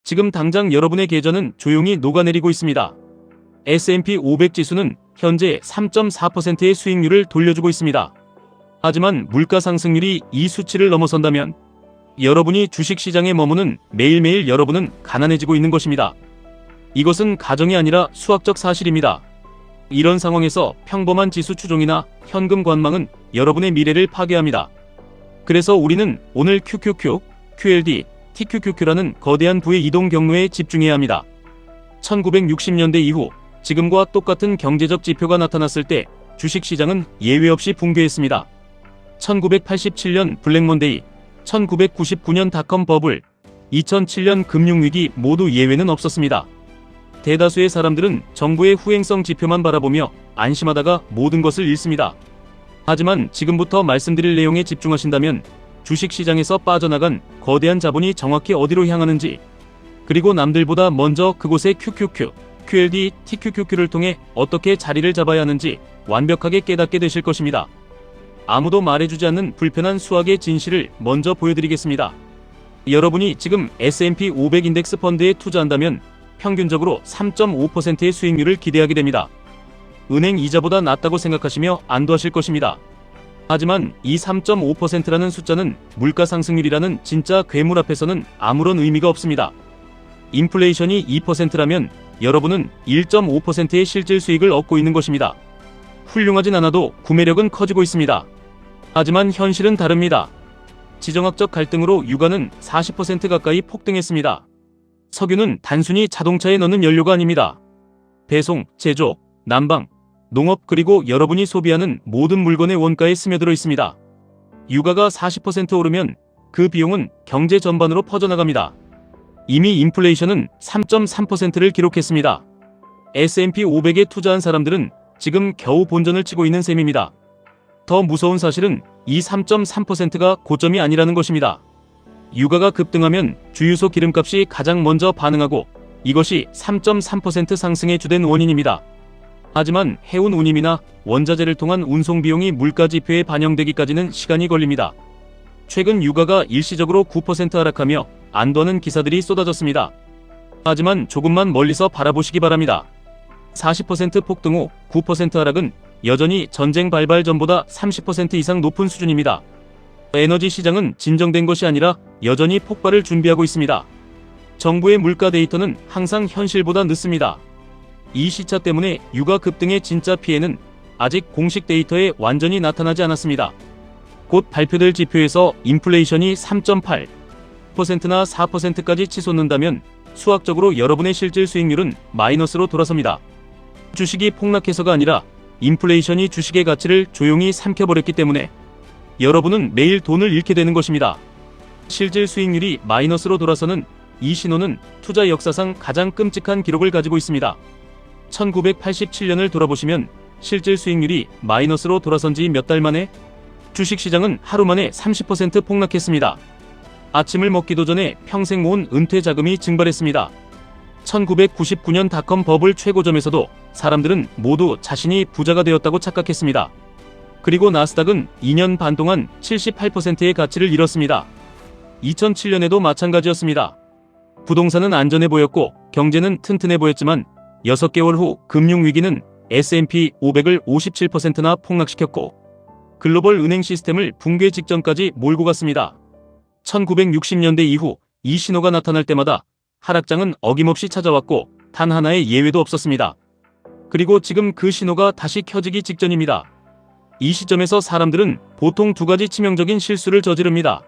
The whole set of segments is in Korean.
지금 당장 여러분의 계좌는 조용히 녹아내리고 있습니다. S&P 500 지수는 현재 3.4%의 수익률을 돌려주고 있습니다. 하지만 물가 상승률이 이 수치를 넘어선다면 여러분이 주식시장에 머무는 매일매일 여러분은 가난해지고 있는 것입니다. 이것은 가정이 아니라 수학적 사실입니다. 이런 상황에서 평범한 지수 추종이나 현금 관망은 여러분의 미래를 파괴합니다. 그래서 우리는 오늘 QQQ, QLD, TQQQ라는 거대한 부의 이동 경로에 집중해야 합니다. 1960년대 이후 지금과 똑같은 경제적 지표가 나타났을 때 주식시장은 예외 없이 붕괴했습니다. 1987년 블랙먼데이, 1999년 닷컴 버블, 2007년 금융위기 모두 예외는 없었습니다. 대다수의 사람들은 정부의 후행성 지표만 바라보며 안심하다가 모든 것을 잃습니다. 하지만 지금부터 말씀드릴 내용에 집중하신다면 주식시장에서 빠져나간 거대한 자본이 정확히 어디로 향하는지, 그리고 남들보다 먼저 그곳의 QQQ, QLD, TQQQ를 통해 어떻게 자리를 잡아야 하는지 완벽하게 깨닫게 되실 것입니다. 아무도 말해주지 않는 불편한 수학의 진실을 먼저 보여드리겠습니다. 여러분이 지금 S&P 500 인덱스 펀드에 투자한다면 평균적으로 3.5%의 수익률을 기대하게 됩니다. 은행 이자보다 낮다고 생각하시며 안도하실 것입니다. 하지만 이 3.5%라는 숫자는 물가 상승률이라는 진짜 괴물 앞에서는 아무런 의미가 없습니다. 인플레이션이 2%라면 여러분은 1.5%의 실질 수익을 얻고 있는 것입니다. 훌륭하진 않아도 구매력은 커지고 있습니다. 하지만 현실은 다릅니다. 지정학적 갈등으로 유가는 40% 가까이 폭등했습니다. 석유는 단순히 자동차에 넣는 연료가 아닙니다. 배송, 제조, 난방, 농업 그리고 여러분이 소비하는 모든 물건의 원가에 스며들어 있습니다. 유가가 40% 오르면 그 비용은 경제 전반으로 퍼져나갑니다. 이미 인플레이션은 3.3%를 기록했습니다. S&P 500에 투자한 사람들은 지금 겨우 본전을 치고 있는 셈입니다. 더 무서운 사실은 이 3.3%가 고점이 아니라는 것입니다. 유가가 급등하면 주유소 기름값이 가장 먼저 반응하고 이것이 3.3% 상승의 주된 원인입니다. 하지만 해운 운임이나 원자재를 통한 운송 비용이 물가 지표에 반영되기까지는 시간이 걸립니다. 최근 유가가 일시적으로 9% 하락하며 안도하는 기사들이 쏟아졌습니다. 하지만 조금만 멀리서 바라보시기 바랍니다. 40% 폭등 후 9% 하락은 여전히 전쟁 발발 전보다 30% 이상 높은 수준입니다. 에너지 시장은 진정된 것이 아니라 여전히 폭발을 준비하고 있습니다. 정부의 물가 데이터는 항상 현실보다 늦습니다. 이 시차 때문에 유가 급등의 진짜 피해는 아직 공식 데이터에 완전히 나타나지 않았습니다. 곧 발표될 지표에서 인플레이션이 3.8%나 4%까지 치솟는다면 수학적으로 여러분의 실질 수익률은 마이너스로 돌아섭니다. 주식이 폭락해서가 아니라 인플레이션이 주식의 가치를 조용히 삼켜버렸기 때문에 여러분은 매일 돈을 잃게 되는 것입니다. 실질 수익률이 마이너스로 돌아서는 이 신호는 투자 역사상 가장 끔찍한 기록을 가지고 있습니다. 1987년을 돌아보시면 실질 수익률이 마이너스로 돌아선 지 몇 달 만에 주식시장은 하루 만에 30% 폭락했습니다. 아침을 먹기도 전에 평생 모은 은퇴 자금이 증발했습니다. 1999년 닷컴 버블 최고점에서도 사람들은 모두 자신이 부자가 되었다고 착각했습니다. 그리고 나스닥은 2년 반 동안 78%의 가치를 잃었습니다. 2007년에도 마찬가지였습니다. 부동산은 안전해 보였고 경제는 튼튼해 보였지만 6개월 후 금융위기는 S&P 500을 57%나 폭락시켰고 글로벌 은행 시스템을 붕괴 직전까지 몰고 갔습니다. 1960년대 이후 이 신호가 나타날 때마다 하락장은 어김없이 찾아왔고 단 하나의 예외도 없었습니다. 그리고 지금 그 신호가 다시 켜지기 직전입니다. 이 시점에서 사람들은 보통 두 가지 치명적인 실수를 저지릅니다.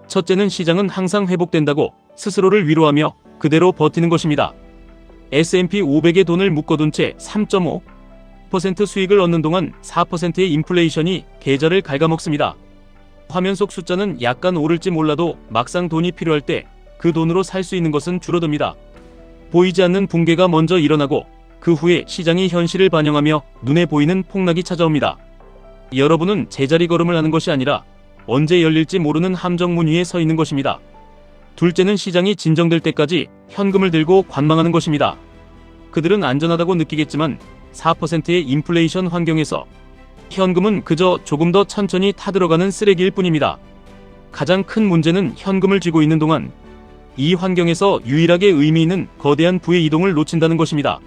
첫째는 시장은 항상 회복된다고 스스로를 위로하며 그대로 버티는 것입니다. S&P 500에 돈을 묶어둔 채 3.5% 수익을 얻는 동안 4%의 인플레이션이 계좌를 갉아먹습니다. 화면 속 숫자는 약간 오를지 몰라도 막상 돈이 필요할 때 그 돈으로 살 수 있는 것은 줄어듭니다. 보이지 않는 붕괴가 먼저 일어나고 그 후에 시장이 현실을 반영하며 눈에 보이는 폭락이 찾아옵니다. 여러분은 제자리 걸음을 하는 것이 아니라 언제 열릴지 모르는 함정문 위에 서 있는 것입니다. 둘째는 시장이 진정될 때까지 현금을 들고 관망하는 것입니다. 그들은 안전하다고 느끼겠지만 4%의 인플레이션 환경에서 현금은 그저 조금 더 천천히 타들어가는 쓰레기일 뿐입니다. 가장 큰 문제는 현금을 쥐고 있는 동안 이 환경에서 유일하게 의미 있는 거대한 부의 이동을 놓친다는 것입니다.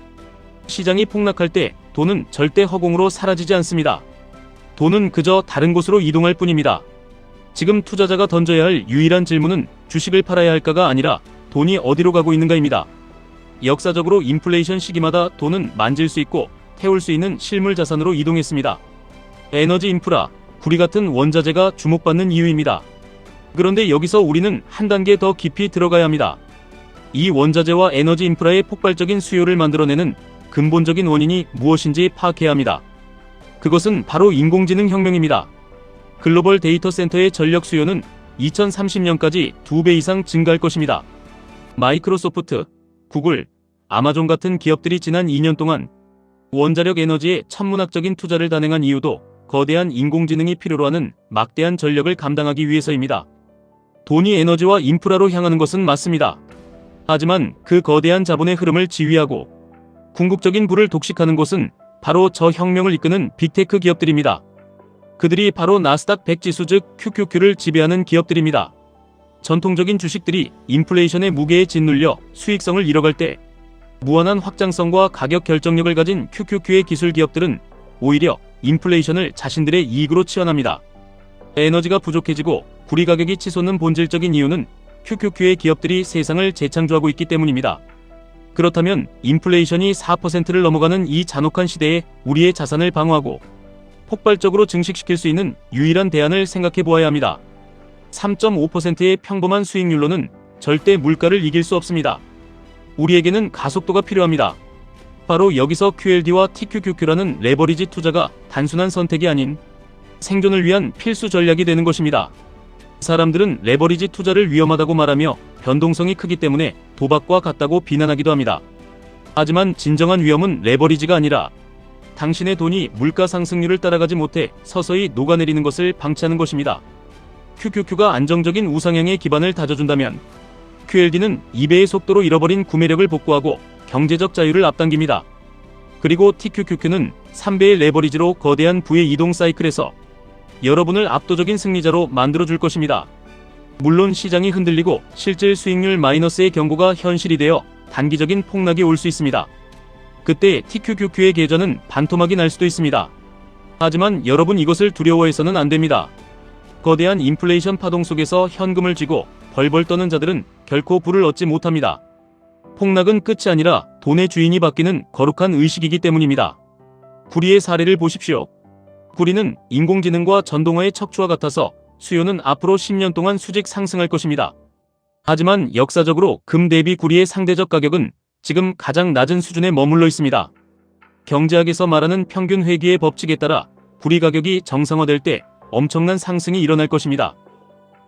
시장이 폭락할 때 돈은 절대 허공으로 사라지지 않습니다. 돈은 그저 다른 곳으로 이동할 뿐입니다. 지금 투자자가 던져야 할 유일한 질문은 주식을 팔아야 할까가 아니라 돈이 어디로 가고 있는가입니다. 역사적으로 인플레이션 시기마다 돈은 만질 수 있고 태울 수 있는 실물 자산으로 이동했습니다. 에너지 인프라, 구리 같은 원자재가 주목받는 이유입니다. 그런데 여기서 우리는 한 단계 더 깊이 들어가야 합니다. 이 원자재와 에너지 인프라의 폭발적인 수요를 만들어내는 근본적인 원인이 무엇인지 파악해야 합니다. 그것은 바로 인공지능 혁명입니다. 글로벌 데이터 센터의 전력 수요는 2030년까지 2배 이상 증가할 것입니다. 마이크로소프트, 구글, 아마존 같은 기업들이 지난 2년 동안 원자력 에너지에 천문학적인 투자를 단행한 이유도 거대한 인공지능이 필요로 하는 막대한 전력을 감당하기 위해서입니다. 돈이 에너지와 인프라로 향하는 것은 맞습니다. 하지만 그 거대한 자본의 흐름을 지휘하고 궁극적인 부를 독식하는 곳은 바로 저 혁명을 이끄는 빅테크 기업들입니다. 그들이 바로 나스닥 100 지수 즉 QQQ를 지배하는 기업들입니다. 전통적인 주식들이 인플레이션의 무게에 짓눌려 수익성을 잃어갈 때 무한한 확장성과 가격 결정력을 가진 QQQ의 기술 기업들은 오히려 인플레이션을 자신들의 이익으로 치환합니다. 에너지가 부족해지고 구리 가격이 치솟는 본질적인 이유는 QQQ의 기업들이 세상을 재창조하고 있기 때문입니다. 그렇다면 인플레이션이 4%를 넘어가는 이 잔혹한 시대에 우리의 자산을 방어하고 폭발적으로 증식시킬 수 있는 유일한 대안을 생각해 보아야 합니다. 3.5%의 평범한 수익률로는 절대 물가를 이길 수 없습니다. 우리에게는 가속도가 필요합니다. 바로 여기서 QLD와 TQQQ라는 레버리지 투자가 단순한 선택이 아닌 생존을 위한 필수 전략이 되는 것입니다. 사람들은 레버리지 투자를 위험하다고 말하며 변동성이 크기 때문에 도박과 같다고 비난하기도 합니다. 하지만 진정한 위험은 레버리지가 아니라 당신의 돈이 물가 상승률을 따라가지 못해 서서히 녹아내리는 것을 방치하는 것입니다. QQQ가 안정적인 우상향의 기반을 다져준다면 QLD는 2배의 속도로 잃어버린 구매력을 복구하고 경제적 자유를 앞당깁니다. 그리고 TQQQ는 3배의 레버리지로 거대한 부의 이동 사이클에서 여러분을 압도적인 승리자로 만들어줄 것입니다. 물론 시장이 흔들리고 실질 수익률 마이너스의 경고가 현실이 되어 단기적인 폭락이 올 수 있습니다. 그때 TQQQ의 계좌는 반토막이 날 수도 있습니다. 하지만 여러분 이것을 두려워해서는 안 됩니다. 거대한 인플레이션 파동 속에서 현금을 쥐고 벌벌 떠는 자들은 결코 부를 얻지 못합니다. 폭락은 끝이 아니라 돈의 주인이 바뀌는 거룩한 의식이기 때문입니다. 구리의 사례를 보십시오. 구리는 인공지능과 전동화의 척추와 같아서 수요는 앞으로 10년 동안 수직 상승할 것입니다. 하지만 역사적으로 금 대비 구리의 상대적 가격은 지금 가장 낮은 수준에 머물러 있습니다. 경제학에서 말하는 평균 회귀의 법칙에 따라 구리 가격이 정상화될 때 엄청난 상승이 일어날 것입니다.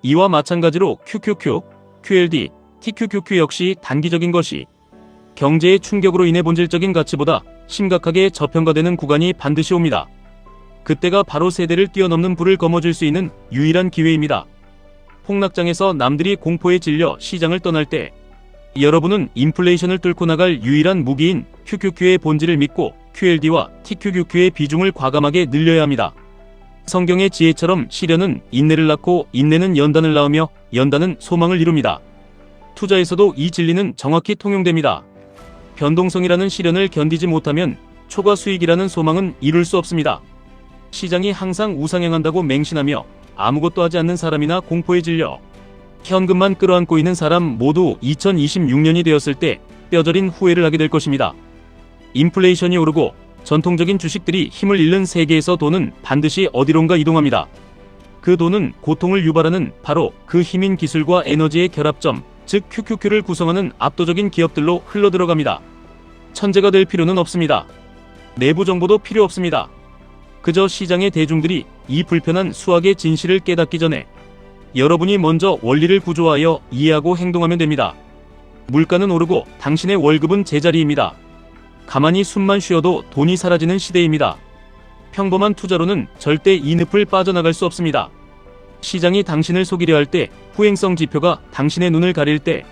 이와 마찬가지로 QQQ, QLD, TQQQ 역시 단기적인 것이 경제의 충격으로 인해 본질적인 가치보다 심각하게 저평가되는 구간이 반드시 옵니다. 그때가 바로 세대를 뛰어넘는 부를 거머쥘 수 있는 유일한 기회입니다. 폭락장에서 남들이 공포에 질려 시장을 떠날 때 여러분은 인플레이션을 뚫고 나갈 유일한 무기인 QQQ의 본질을 믿고 QLD와 TQQQ의 비중을 과감하게 늘려야 합니다. 성경의 지혜처럼 시련은 인내를 낳고 인내는 연단을 낳으며 연단은 소망을 이룹니다. 투자에서도 이 진리는 정확히 통용됩니다. 변동성이라는 시련을 견디지 못하면 초과 수익이라는 소망은 이룰 수 없습니다. 시장이 항상 우상향한다고 맹신하며 아무것도 하지 않는 사람이나 공포에 질려 현금만 끌어안고 있는 사람 모두 2026년이 되었을 때 뼈저린 후회를 하게 될 것입니다. 인플레이션이 오르고 전통적인 주식들이 힘을 잃는 세계에서 돈은 반드시 어디론가 이동합니다. 그 돈은 고통을 유발하는 바로 그 힘인 기술과 에너지의 결합점, 즉 QQQ를 구성하는 압도적인 기업들로 흘러들어갑니다. 천재가 될 필요는 없습니다. 내부 정보도 필요 없습니다. 그저 시장의 대중들이 이 불편한 수학의 진실을 깨닫기 전에 여러분이 먼저 원리를 구조하여 이해하고 행동하면 됩니다. 물가는 오르고 당신의 월급은 제자리입니다. 가만히 숨만 쉬어도 돈이 사라지는 시대입니다. 평범한 투자로는 절대 이 늪을 빠져나갈 수 없습니다. 시장이 당신을 속이려 할 때, 후행성 지표가 당신의 눈을 가릴 때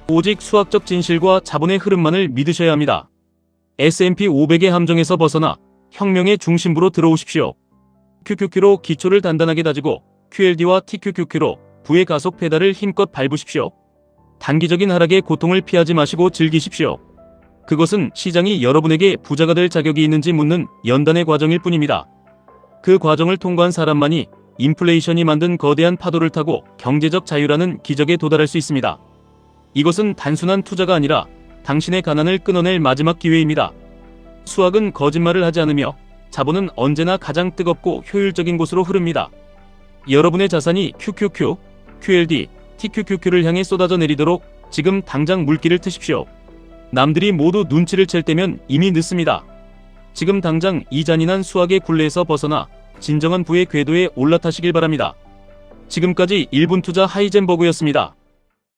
오직 수학적 진실과 자본의 흐름만을 믿으셔야 합니다. S&P 500의 함정에서 벗어나 혁명의 중심부로 들어오십시오. QQQ로 기초를 단단하게 다지고 QLD와 TQQQ로 부의 가속 페달을 힘껏 밟으십시오. 단기적인 하락의 고통을 피하지 마시고 즐기십시오. 그것은 시장이 여러분에게 부자가 될 자격이 있는지 묻는 연단의 과정일 뿐입니다. 그 과정을 통과한 사람만이 인플레이션이 만든 거대한 파도를 타고 경제적 자유라는 기적에 도달할 수 있습니다. 이것은 단순한 투자가 아니라 당신의 가난을 끊어낼 마지막 기회입니다. 수학은 거짓말을 하지 않으며 자본은 언제나 가장 뜨겁고 효율적인 곳으로 흐릅니다. 여러분의 자산이 QQQ, QLD, TQQQ를 향해 쏟아져 내리도록 지금 당장 물길을 트십시오. 남들이 모두 눈치를 챌 때면 이미 늦습니다. 지금 당장 이 잔인한 수학의 굴레에서 벗어나 진정한 부의 궤도에 올라타시길 바랍니다. 지금까지 1분 투자 하이젠버그였습니다.